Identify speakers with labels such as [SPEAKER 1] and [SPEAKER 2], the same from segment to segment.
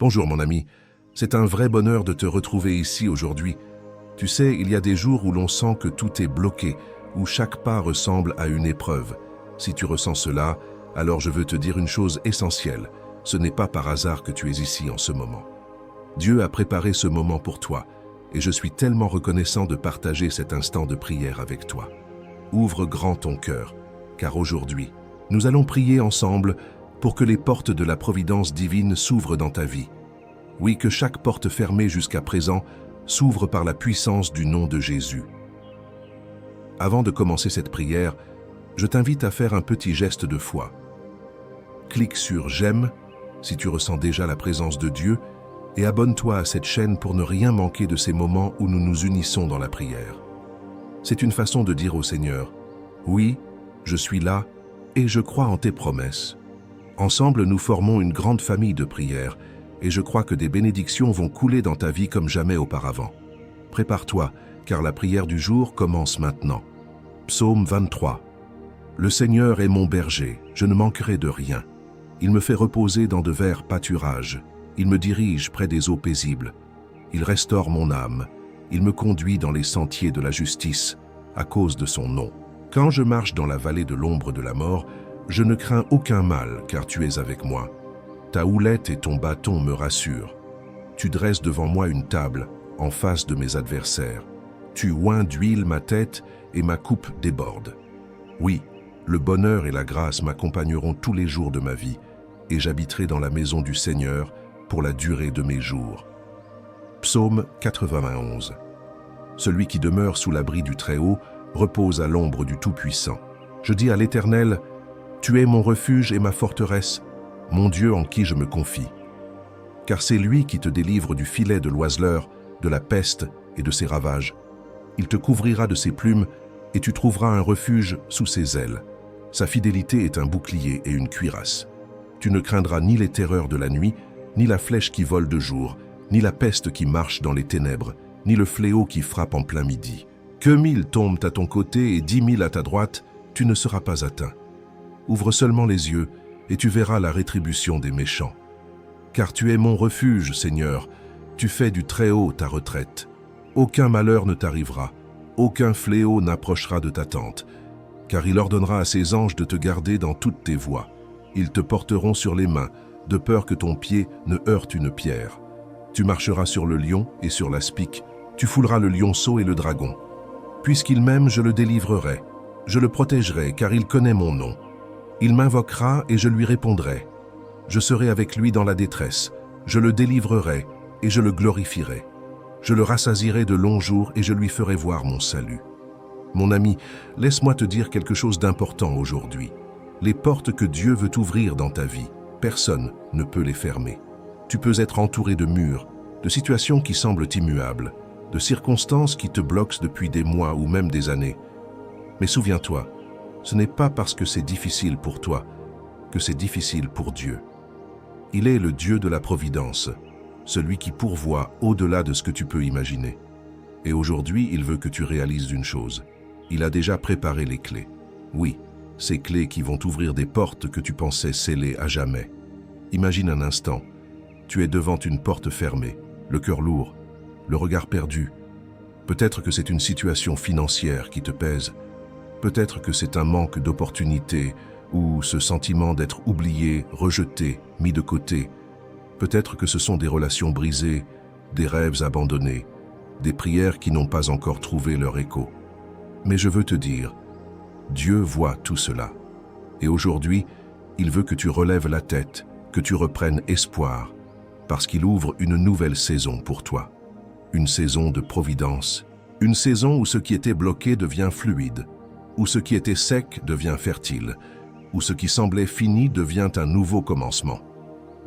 [SPEAKER 1] Bonjour mon ami, c'est un vrai bonheur de te retrouver ici aujourd'hui. Tu sais, il y a des jours où l'on sent que tout est bloqué, où chaque pas ressemble à une épreuve. Si tu ressens cela, alors je veux te dire une chose essentielle. Ce n'est pas par hasard que tu es ici en ce moment. Dieu a préparé ce moment pour toi, et je suis tellement reconnaissant de partager cet instant de prière avec toi. Ouvre grand ton cœur, car aujourd'hui, nous allons prier ensemble pour que les portes de la providence divine s'ouvrent dans ta vie. Oui, que chaque porte fermée jusqu'à présent s'ouvre par la puissance du nom de Jésus. Avant de commencer cette prière, je t'invite à faire un petit geste de foi. Clique sur « J'aime » si tu ressens déjà la présence de Dieu et abonne-toi à cette chaîne pour ne rien manquer de ces moments où nous nous unissons dans la prière. C'est une façon de dire au Seigneur « Oui, je suis là et je crois en tes promesses ». Ensemble, nous formons une grande famille de prières et je crois que des bénédictions vont couler dans ta vie comme jamais auparavant. Prépare-toi, car la prière du jour commence maintenant. Psaume 23. Le Seigneur est mon berger, je ne manquerai de rien. Il me fait reposer dans de verts pâturages. Il me dirige près des eaux paisibles. Il restaure mon âme. Il me conduit dans les sentiers de la justice, à cause de son nom. Quand je marche dans la vallée de l'ombre de la mort, je ne crains aucun mal, car tu es avec moi. Ta houlette et ton bâton me rassurent. Tu dresses devant moi une table, en face de mes adversaires. Tu oins d'huile ma tête et ma coupe déborde. Oui, le bonheur et la grâce m'accompagneront tous les jours de ma vie, et j'habiterai dans la maison du Seigneur pour la durée de mes jours. Psaume 91. Celui qui demeure sous l'abri du Très-Haut repose à l'ombre du Tout-Puissant. Je dis à l'Éternel, tu es mon refuge et ma forteresse, mon Dieu en qui je me confie. Car c'est lui qui te délivre du filet de l'oiseleur, de la peste et de ses ravages. Il te couvrira de ses plumes et tu trouveras un refuge sous ses ailes. Sa fidélité est un bouclier et une cuirasse. Tu ne craindras ni les terreurs de la nuit, ni la flèche qui vole de jour, ni la peste qui marche dans les ténèbres, ni le fléau qui frappe en plein midi. Que 1000 tombent à ton côté et 10 000 à ta droite, tu ne seras pas atteint. Ouvre seulement les yeux et tu verras la rétribution des méchants. Car tu es mon refuge, Seigneur, tu fais du Très-Haut ta retraite. Aucun malheur ne t'arrivera, aucun fléau n'approchera de ta tente, car il ordonnera à ses anges de te garder dans toutes tes voies. Ils te porteront sur les mains, de peur que ton pied ne heurte une pierre. Tu marcheras sur le lion et sur l'aspic, tu fouleras le lionceau et le dragon. Puisqu'il m'aime, je le délivrerai, je le protégerai, car il connaît mon nom. Il m'invoquera et je lui répondrai. Je serai avec lui dans la détresse, je le délivrerai et je le glorifierai. Je le rassasierai de longs jours et je lui ferai voir mon salut. Mon ami, laisse-moi te dire quelque chose d'important aujourd'hui. Les portes que Dieu veut ouvrir dans ta vie, personne ne peut les fermer. Tu peux être entouré de murs, de situations qui semblent immuables, de circonstances qui te bloquent depuis des mois ou même des années. Mais souviens-toi, ce n'est pas parce que c'est difficile pour toi que c'est difficile pour Dieu. Il est le Dieu de la providence, celui qui pourvoit au-delà de ce que tu peux imaginer. Et aujourd'hui, il veut que tu réalises une chose. Il a déjà préparé les clés. Oui, ces clés qui vont ouvrir des portes que tu pensais scellées à jamais. Imagine un instant, tu es devant une porte fermée, le cœur lourd, le regard perdu. Peut-être que c'est une situation financière qui te pèse. Peut-être que c'est un manque d'opportunités ou ce sentiment d'être oublié, rejeté, mis de côté. Peut-être que ce sont des relations brisées, des rêves abandonnés, des prières qui n'ont pas encore trouvé leur écho. Mais je veux te dire, Dieu voit tout cela. Et aujourd'hui, il veut que tu relèves la tête, que tu reprennes espoir, parce qu'il ouvre une nouvelle saison pour toi. Une saison de providence, une saison où ce qui était bloqué devient fluide, où ce qui était sec devient fertile, où ce qui semblait fini devient un nouveau commencement.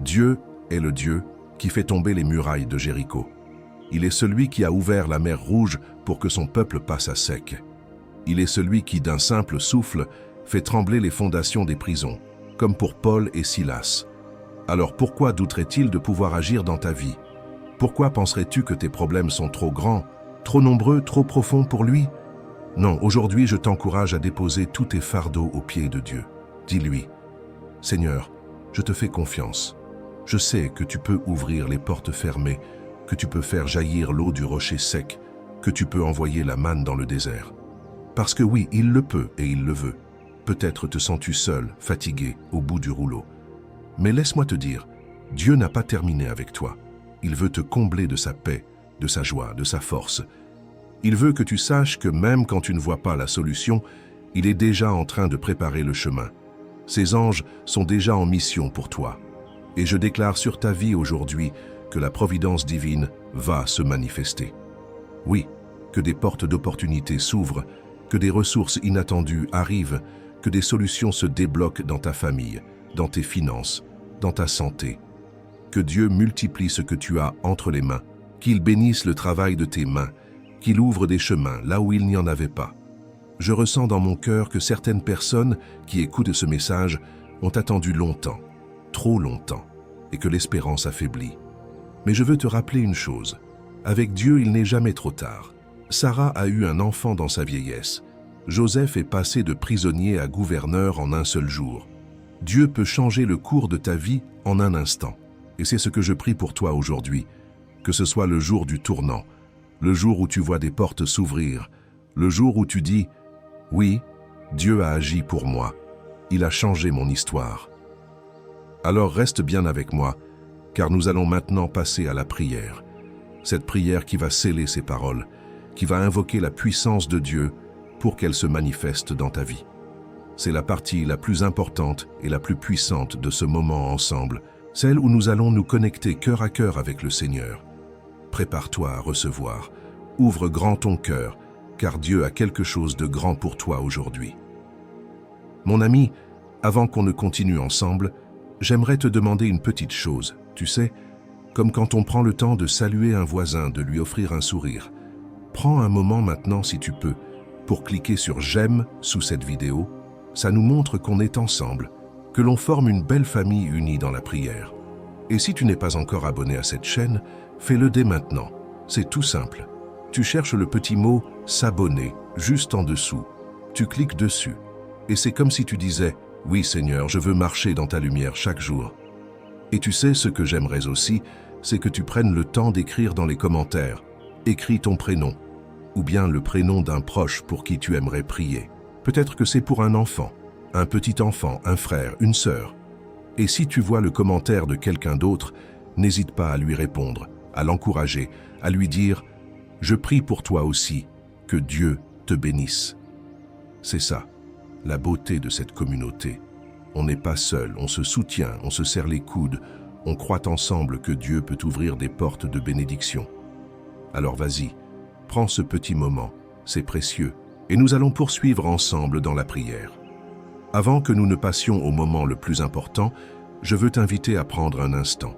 [SPEAKER 1] Dieu est le Dieu qui fait tomber les murailles de Jéricho. Il est celui qui a ouvert la mer Rouge pour que son peuple passe à sec. Il est celui qui, d'un simple souffle, fait trembler les fondations des prisons, comme pour Paul et Silas. Alors pourquoi douterait-il de pouvoir agir dans ta vie? Pourquoi penserais-tu que tes problèmes sont trop grands, trop nombreux, trop profonds pour lui? Non, aujourd'hui je t'encourage à déposer tous tes fardeaux aux pieds de Dieu. Dis-lui, Seigneur, je te fais confiance. Je sais que tu peux ouvrir les portes fermées, que tu peux faire jaillir l'eau du rocher sec, que tu peux envoyer la manne dans le désert. Parce que oui, il le peut et il le veut. Peut-être te sens-tu seul, fatigué, au bout du rouleau. Mais laisse-moi te dire, Dieu n'a pas terminé avec toi. Il veut te combler de sa paix, de sa joie, de sa force. Il veut que tu saches que même quand tu ne vois pas la solution, il est déjà en train de préparer le chemin. Ses anges sont déjà en mission pour toi. Et je déclare sur ta vie aujourd'hui que la providence divine va se manifester. Oui, que des portes d'opportunité s'ouvrent, que des ressources inattendues arrivent, que des solutions se débloquent dans ta famille, dans tes finances, dans ta santé. Que Dieu multiplie ce que tu as entre les mains, qu'il bénisse le travail de tes mains, qu'il ouvre des chemins là où il n'y en avait pas. Je ressens dans mon cœur que certaines personnes qui écoutent ce message ont attendu longtemps, trop longtemps, et que l'espérance affaiblit. Mais je veux te rappeler une chose, avec Dieu il n'est jamais trop tard. Sarah a eu un enfant dans sa vieillesse. Joseph est passé de prisonnier à gouverneur en un seul jour. Dieu peut changer le cours de ta vie en un instant. Et c'est ce que je prie pour toi aujourd'hui, que ce soit le jour du tournant, le jour où tu vois des portes s'ouvrir, le jour où tu dis « Oui, Dieu a agi pour moi, il a changé mon histoire ». Alors reste bien avec moi, car nous allons maintenant passer à la prière. Cette prière qui va sceller ces paroles, qui va invoquer la puissance de Dieu pour qu'elle se manifeste dans ta vie. C'est la partie la plus importante et la plus puissante de ce moment ensemble, celle où nous allons nous connecter cœur à cœur avec le Seigneur. Prépare-toi à recevoir, ouvre grand ton cœur, car Dieu a quelque chose de grand pour toi aujourd'hui. Mon ami, avant qu'on ne continue ensemble, j'aimerais te demander une petite chose, tu sais, comme quand on prend le temps de saluer un voisin, de lui offrir un sourire. Prends un moment maintenant si tu peux, pour cliquer sur « J'aime » sous cette vidéo. Ça nous montre qu'on est ensemble, que l'on forme une belle famille unie dans la prière. Et si tu n'es pas encore abonné à cette chaîne, fais-le dès maintenant. C'est tout simple. Tu cherches le petit mot « S'abonner » juste en dessous. Tu cliques dessus. Et c'est comme si tu disais « Oui Seigneur, je veux marcher dans ta lumière chaque jour ». Et tu sais ce que j'aimerais aussi, c'est que tu prennes le temps d'écrire dans les commentaires. Écris ton prénom, ou bien le prénom d'un proche pour qui tu aimerais prier. Peut-être que c'est pour un enfant, un petit enfant, un frère, une sœur. Et si tu vois le commentaire de quelqu'un d'autre, n'hésite pas à lui répondre, à l'encourager, à lui dire « Je prie pour toi aussi, que Dieu te bénisse ». C'est ça, la beauté de cette communauté. On n'est pas seul, on se soutient, on se serre les coudes, on croit ensemble que Dieu peut ouvrir des portes de bénédiction. Alors vas-y, prends ce petit moment, c'est précieux, et nous allons poursuivre ensemble dans la prière. Avant que nous ne passions au moment le plus important, je veux t'inviter à prendre un instant.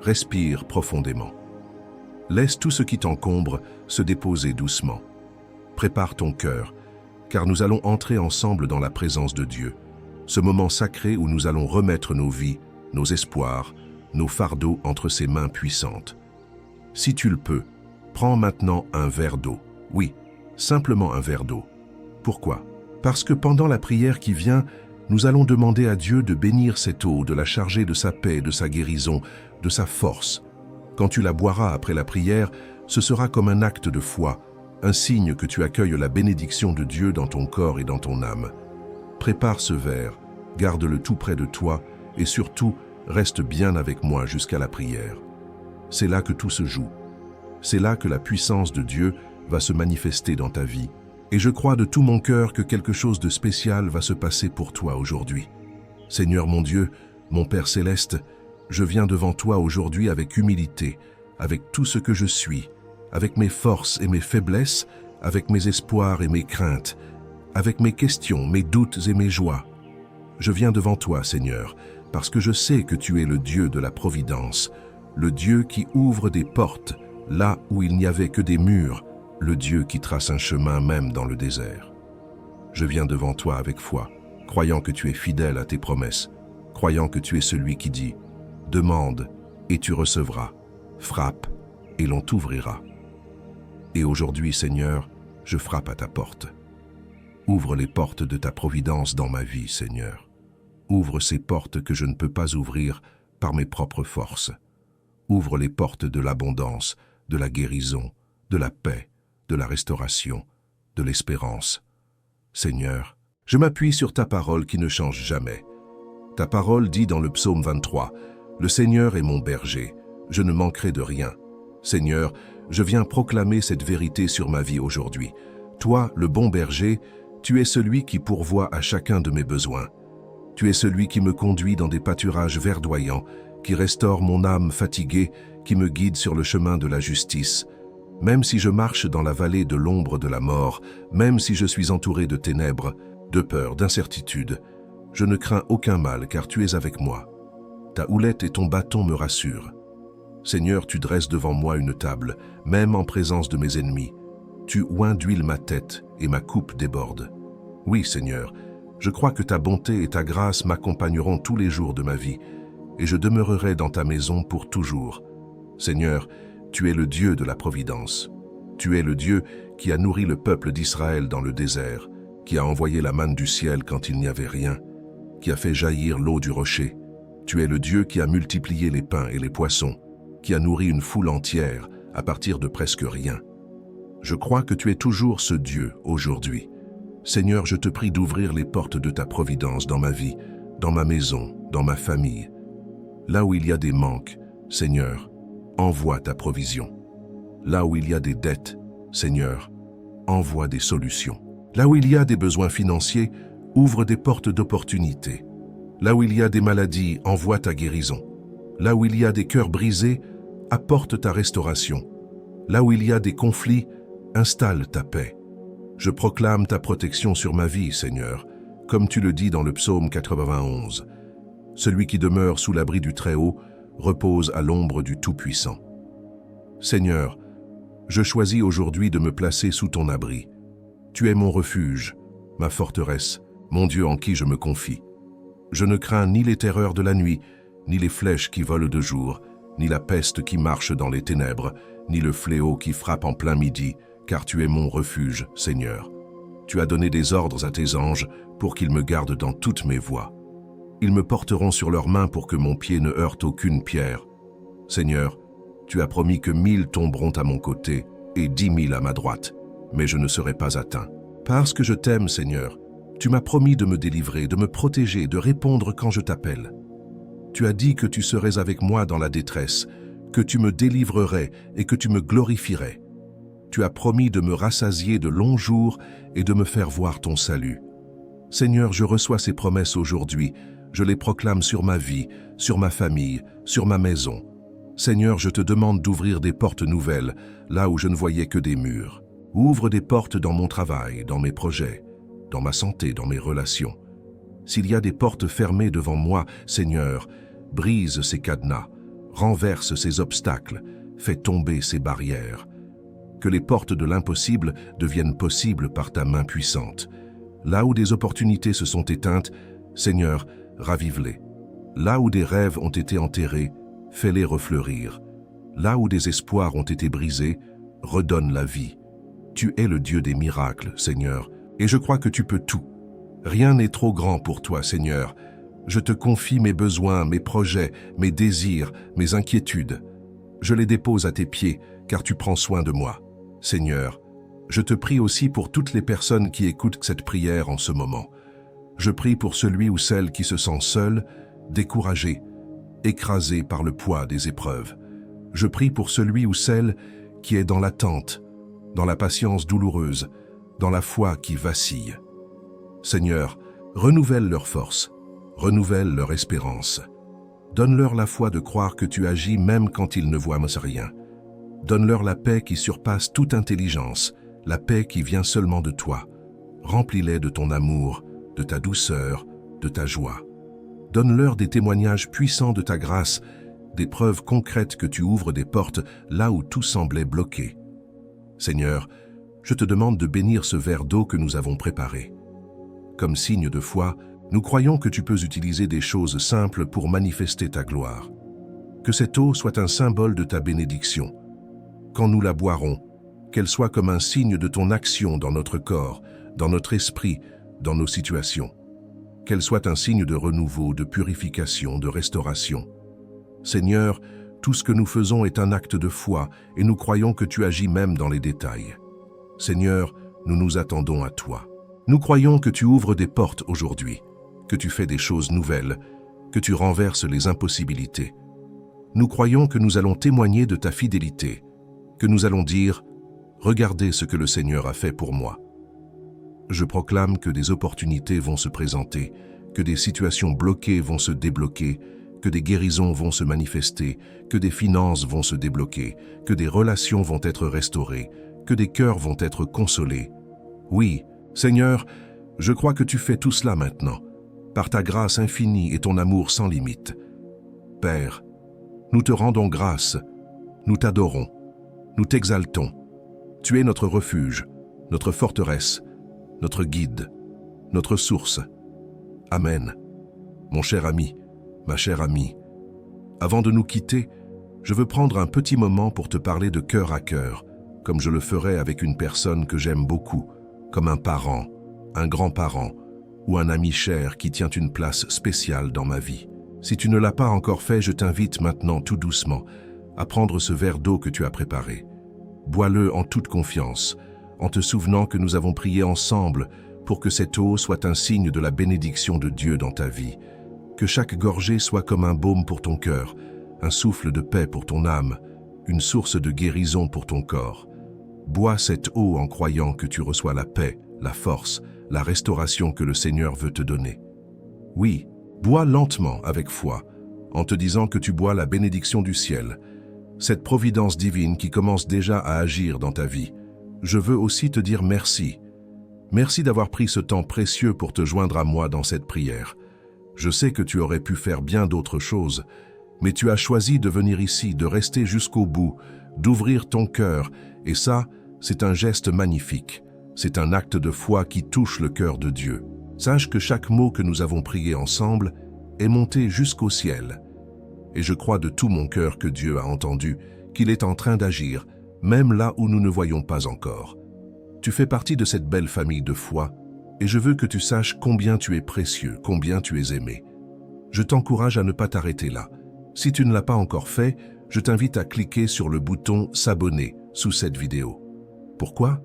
[SPEAKER 1] Respire profondément. Laisse tout ce qui t'encombre se déposer doucement. Prépare ton cœur, car nous allons entrer ensemble dans la présence de Dieu, ce moment sacré où nous allons remettre nos vies, nos espoirs, nos fardeaux entre ses mains puissantes. Si tu le peux, prends maintenant un verre d'eau. Oui, simplement un verre d'eau. Pourquoi? Parce que pendant la prière qui vient, nous allons demander à Dieu de bénir cette eau, de la charger de sa paix, de sa guérison, de sa force. Quand tu la boiras après la prière, ce sera comme un acte de foi, un signe que tu accueilles la bénédiction de Dieu dans ton corps et dans ton âme. Prépare ce verre, garde-le tout près de toi et surtout, reste bien avec moi jusqu'à la prière. C'est là que tout se joue. C'est là que la puissance de Dieu va se manifester dans ta vie. Et je crois de tout mon cœur que quelque chose de spécial va se passer pour toi aujourd'hui. Seigneur mon Dieu, mon Père céleste, je viens devant toi aujourd'hui avec humilité, avec tout ce que je suis, avec mes forces et mes faiblesses, avec mes espoirs et mes craintes, avec mes questions, mes doutes et mes joies. Je viens devant toi, Seigneur, parce que je sais que tu es le Dieu de la providence, le Dieu qui ouvre des portes là où il n'y avait que des murs, le Dieu qui trace un chemin même dans le désert. Je viens devant toi avec foi, croyant que tu es fidèle à tes promesses, croyant que tu es celui qui dit « Demande et tu recevras, frappe et l'on t'ouvrira ». Et aujourd'hui, Seigneur, je frappe à ta porte. Ouvre les portes de ta providence dans ma vie, Seigneur. Ouvre ces portes que je ne peux pas ouvrir par mes propres forces. Ouvre les portes de l'abondance, de la guérison, de la paix, de la restauration, de l'espérance. Seigneur, je m'appuie sur ta parole qui ne change jamais. Ta parole dit dans le psaume 23, « Le Seigneur est mon berger, je ne manquerai de rien. » Seigneur, je viens proclamer cette vérité sur ma vie aujourd'hui. Toi, le bon berger, tu es celui qui pourvoit à chacun de mes besoins. Tu es celui qui me conduit dans des pâturages verdoyants, qui restaure mon âme fatiguée, qui me guide sur le chemin de la justice. Même si je marche dans la vallée de l'ombre de la mort, même si je suis entouré de ténèbres, de peur, d'incertitude, je ne crains aucun mal car tu es avec moi. Ta houlette et ton bâton me rassurent. Seigneur, tu dresses devant moi une table, même en présence de mes ennemis. Tu oins d'huile ma tête et ma coupe déborde. Oui, Seigneur, je crois que ta bonté et ta grâce m'accompagneront tous les jours de ma vie, et je demeurerai dans ta maison pour toujours. Seigneur, tu es le Dieu de la providence. Tu es le Dieu qui a nourri le peuple d'Israël dans le désert, qui a envoyé la manne du ciel quand il n'y avait rien, qui a fait jaillir l'eau du rocher. Tu es le Dieu qui a multiplié les pains et les poissons, qui a nourri une foule entière à partir de presque rien. Je crois que tu es toujours ce Dieu aujourd'hui. Seigneur, je te prie d'ouvrir les portes de ta providence dans ma vie, dans ma maison, dans ma famille. Là où il y a des manques, Seigneur, envoie ta provision. Là où il y a des dettes, Seigneur, envoie des solutions. Là où il y a des besoins financiers, ouvre des portes d'opportunité. Là où il y a des maladies, envoie ta guérison. Là où il y a des cœurs brisés, apporte ta restauration. Là où il y a des conflits, installe ta paix. Je proclame ta protection sur ma vie, Seigneur, comme tu le dis dans le psaume 91. Celui qui demeure sous l'abri du Très-Haut repose à l'ombre du Tout-Puissant. Seigneur, je choisis aujourd'hui de me placer sous ton abri. Tu es mon refuge, ma forteresse, mon Dieu en qui je me confie. Je ne crains ni les terreurs de la nuit, ni les flèches qui volent de jour, ni la peste qui marche dans les ténèbres, ni le fléau qui frappe en plein midi, car tu es mon refuge, Seigneur. Tu as donné des ordres à tes anges pour qu'ils me gardent dans toutes mes voies. Ils me porteront sur leurs mains pour que mon pied ne heurte aucune pierre. Seigneur, tu as promis que 1000 tomberont à mon côté et 10 000 à ma droite, mais je ne serai pas atteint. Parce que je t'aime, Seigneur, tu m'as promis de me délivrer, de me protéger, de répondre quand je t'appelle. Tu as dit que tu serais avec moi dans la détresse, que tu me délivrerais et que tu me glorifierais. Tu as promis de me rassasier de longs jours et de me faire voir ton salut. Seigneur, je reçois ces promesses aujourd'hui. Je les proclame sur ma vie, sur ma famille, sur ma maison. Seigneur, je te demande d'ouvrir des portes nouvelles, là où je ne voyais que des murs. Ouvre des portes dans mon travail, dans mes projets, dans ma santé, dans mes relations. S'il y a des portes fermées devant moi, Seigneur, brise ces cadenas, renverse ces obstacles, fais tomber ces barrières. Que les portes de l'impossible deviennent possibles par ta main puissante. Là où des opportunités se sont éteintes, Seigneur, ravive-les. Là où des rêves ont été enterrés, fais-les refleurir. Là où des espoirs ont été brisés, redonne la vie. Tu es le Dieu des miracles, Seigneur, et je crois que tu peux tout. Rien n'est trop grand pour toi, Seigneur. Je te confie mes besoins, mes projets, mes désirs, mes inquiétudes. Je les dépose à tes pieds, car tu prends soin de moi. Seigneur, je te prie aussi pour toutes les personnes qui écoutent cette prière en ce moment. Je prie pour celui ou celle qui se sent seul, découragé, écrasé par le poids des épreuves. Je prie pour celui ou celle qui est dans l'attente, dans la patience douloureuse, dans la foi qui vacille. Seigneur, renouvelle leur force, renouvelle leur espérance. Donne-leur la foi de croire que tu agis même quand ils ne voient rien. Donne-leur la paix qui surpasse toute intelligence, la paix qui vient seulement de toi. Remplis-les de ton amour, de ta douceur, de ta joie. Donne-leur des témoignages puissants de ta grâce, des preuves concrètes que tu ouvres des portes là où tout semblait bloqué. Seigneur, je te demande de bénir ce verre d'eau que nous avons préparé. Comme signe de foi, nous croyons que tu peux utiliser des choses simples pour manifester ta gloire. Que cette eau soit un symbole de ta bénédiction. Quand nous la boirons, qu'elle soit comme un signe de ton action dans notre corps, dans notre esprit, dans nos situations. Qu'elle soit un signe de renouveau, de purification, de restauration. Seigneur, tout ce que nous faisons est un acte de foi et nous croyons que tu agis même dans les détails. Seigneur, nous nous attendons à toi. Nous croyons que tu ouvres des portes aujourd'hui, que tu fais des choses nouvelles, que tu renverses les impossibilités. Nous croyons que nous allons témoigner de ta fidélité, que nous allons dire « Regardez ce que le Seigneur a fait pour moi ». Je proclame que des opportunités vont se présenter, que des situations bloquées vont se débloquer, que des guérisons vont se manifester, que des finances vont se débloquer, que des relations vont être restaurées, que des cœurs vont être consolés. Oui, Seigneur, je crois que tu fais tout cela maintenant, par ta grâce infinie et ton amour sans limite. Père, nous te rendons grâce, nous t'adorons, nous t'exaltons. Tu es notre refuge, notre forteresse, notre guide, notre source. Amen. Mon cher ami, ma chère amie, avant de nous quitter, je veux prendre un petit moment pour te parler de cœur à cœur, comme je le ferais avec une personne que j'aime beaucoup, comme un parent, un grand-parent ou un ami cher qui tient une place spéciale dans ma vie. Si tu ne l'as pas encore fait, je t'invite maintenant tout doucement à prendre ce verre d'eau que tu as préparé. Bois-le en toute confiance, en te souvenant que nous avons prié ensemble pour que cette eau soit un signe de la bénédiction de Dieu dans ta vie. Que chaque gorgée soit comme un baume pour ton cœur, un souffle de paix pour ton âme, une source de guérison pour ton corps. Bois cette eau en croyant que tu reçois la paix, la force, la restauration que le Seigneur veut te donner. Oui, bois lentement avec foi, en te disant que tu bois la bénédiction du ciel, cette providence divine qui commence déjà à agir dans ta vie. Je veux aussi te dire merci. Merci d'avoir pris ce temps précieux pour te joindre à moi dans cette prière. Je sais que tu aurais pu faire bien d'autres choses, mais tu as choisi de venir ici, de rester jusqu'au bout, d'ouvrir ton cœur, et ça, c'est un geste magnifique. C'est un acte de foi qui touche le cœur de Dieu. Sache que chaque mot que nous avons prié ensemble est monté jusqu'au ciel. Et je crois de tout mon cœur que Dieu a entendu, qu'il est en train d'agir, même là où nous ne voyons pas encore. Tu fais partie de cette belle famille de foi, et je veux que tu saches combien tu es précieux, combien tu es aimé. Je t'encourage à ne pas t'arrêter là. Si tu ne l'as pas encore fait, je t'invite à cliquer sur le bouton « S'abonner » sous cette vidéo. Pourquoi ?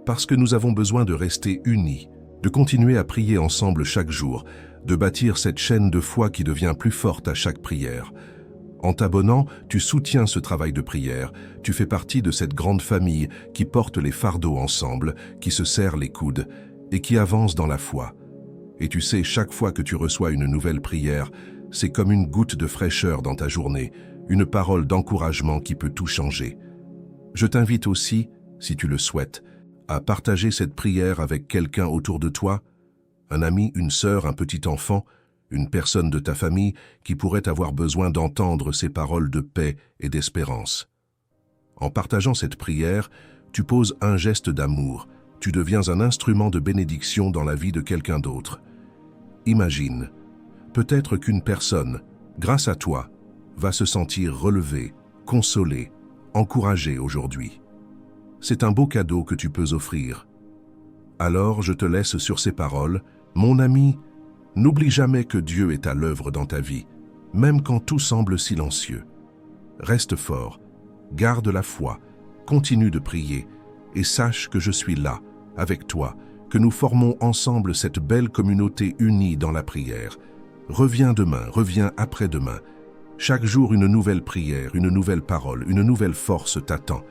[SPEAKER 1] Parce que nous avons besoin de rester unis, de continuer à prier ensemble chaque jour, de bâtir cette chaîne de foi qui devient plus forte à chaque prière. En t'abonnant, tu soutiens ce travail de prière, tu fais partie de cette grande famille qui porte les fardeaux ensemble, qui se serre les coudes et qui avance dans la foi. Et tu sais, chaque fois que tu reçois une nouvelle prière, c'est comme une goutte de fraîcheur dans ta journée, une parole d'encouragement qui peut tout changer. Je t'invite aussi, si tu le souhaites, à partager cette prière avec quelqu'un autour de toi, un ami, une sœur, un petit enfant, une personne de ta famille qui pourrait avoir besoin d'entendre ces paroles de paix et d'espérance. En partageant cette prière, tu poses un geste d'amour, tu deviens un instrument de bénédiction dans la vie de quelqu'un d'autre. Imagine, peut-être qu'une personne, grâce à toi, va se sentir relevée, consolée, encouragée aujourd'hui. C'est un beau cadeau que tu peux offrir. Alors je te laisse sur ces paroles. Mon ami, n'oublie jamais que Dieu est à l'œuvre dans ta vie, même quand tout semble silencieux. Reste fort, garde la foi, continue de prier et sache que je suis là, avec toi, que nous formons ensemble cette belle communauté unie dans la prière. Reviens demain, reviens après-demain. Chaque jour une nouvelle prière, une nouvelle parole, une nouvelle force t'attend.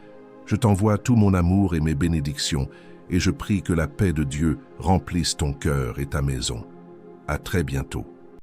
[SPEAKER 1] Je t'envoie tout mon amour et mes bénédictions et je prie que la paix de Dieu remplisse ton cœur et ta maison. À très bientôt.